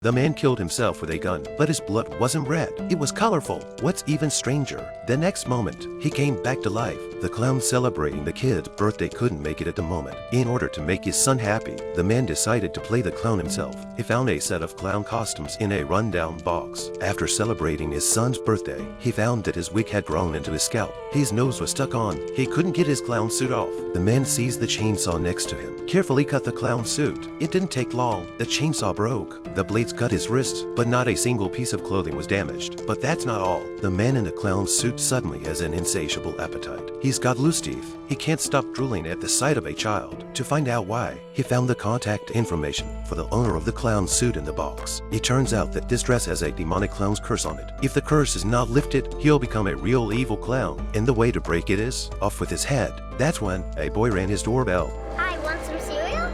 The man killed himself with a gun, but his blood wasn't red. It was colorful. What's even stranger, the next moment, he came back to life. The clown celebrating the kid's birthday couldn't make it at the moment. In order to make his son happy, the man decided to play the clown himself. He found a set of clown costumes in a rundown box. After celebrating his son's birthday, he found that his wig had grown into his scalp. His nose was stuck on. He couldn't get his clown suit off. The man seized the chainsaw next to him, carefully cut the clown suit. It didn't take long. The chainsaw broke. The blades cut his wrists, but not a single piece of clothing was damaged. But that's not all. The man in the clown suit suddenly has an insatiable appetite. He's got loose teeth. He can't stop drooling at the sight of a child. To find out why, he found the contact information for the owner of the clown suit in the box. It turns out that this dress has a demonic clown's curse on it. If the curse is not lifted, he'll become a real evil clown. And the way to break it is off with his head. That's when a boy rang his doorbell. Hi, want some cereal?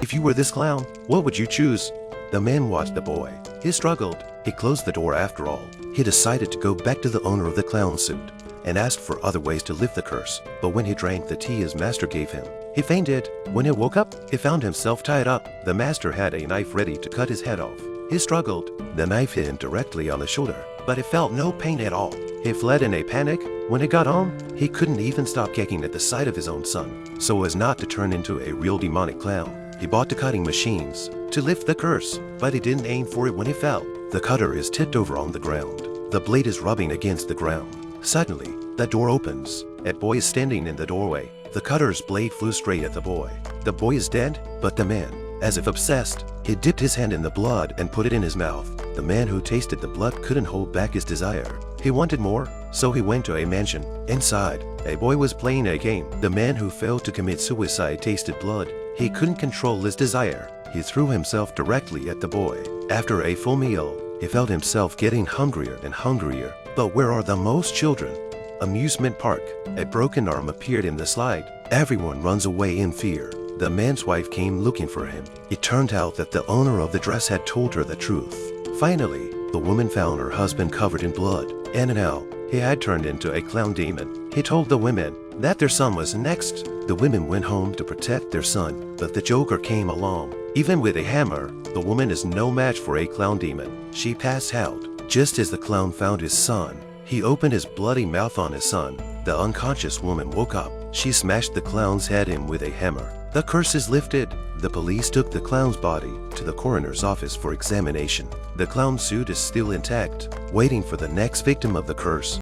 If you were this clown, what would you choose? The man watched the boy. He struggled. He closed the door after all. He decided to go back to the owner of the clown suit and asked for other ways to lift the curse. But when he drank the tea his master gave him, he fainted. When he woke up, he found himself tied up. The master had a knife ready to cut his head off. He struggled. The knife hit him directly on the shoulder, but he felt no pain at all. He fled in a panic. When he got home, he couldn't even stop kicking at the sight of his own son. So as not to turn into a real demonic clown, he bought the cutting machines to lift the curse, but he didn't aim for it when he fell. The cutter is tipped over on the ground. The blade is rubbing against the ground. Suddenly, the door opens. A boy is standing in the doorway. The cutter's blade flew straight at the boy. The boy is dead, but the man, as if obsessed, he dipped his hand in the blood and put it in his mouth. The man who tasted the blood couldn't hold back his desire. He wanted more, so he went to a mansion. Inside, a boy was playing a game. The man who failed to commit suicide tasted blood. He couldn't control his desire. He threw himself directly at the boy. After a full meal, he felt himself getting hungrier and hungrier. But where are the most children? Amusement park. A broken arm appeared in the slide. Everyone runs away in fear. The man's wife came looking for him. It turned out that the owner of the dress had told her the truth. Finally, the woman found her husband covered in blood, and now he had turned into a clown demon. He told the women that their son was next. The women went home to protect their son, but the Joker came along. Even with a hammer, the woman is no match for a clown demon. She passed out. Just as the clown found his son, he opened his bloody mouth on his son. The unconscious woman woke up. She smashed the clown's head in with a hammer. The curse is lifted. The police took the clown's body to the coroner's office for examination. The clown suit is still intact, waiting for the next victim of the curse.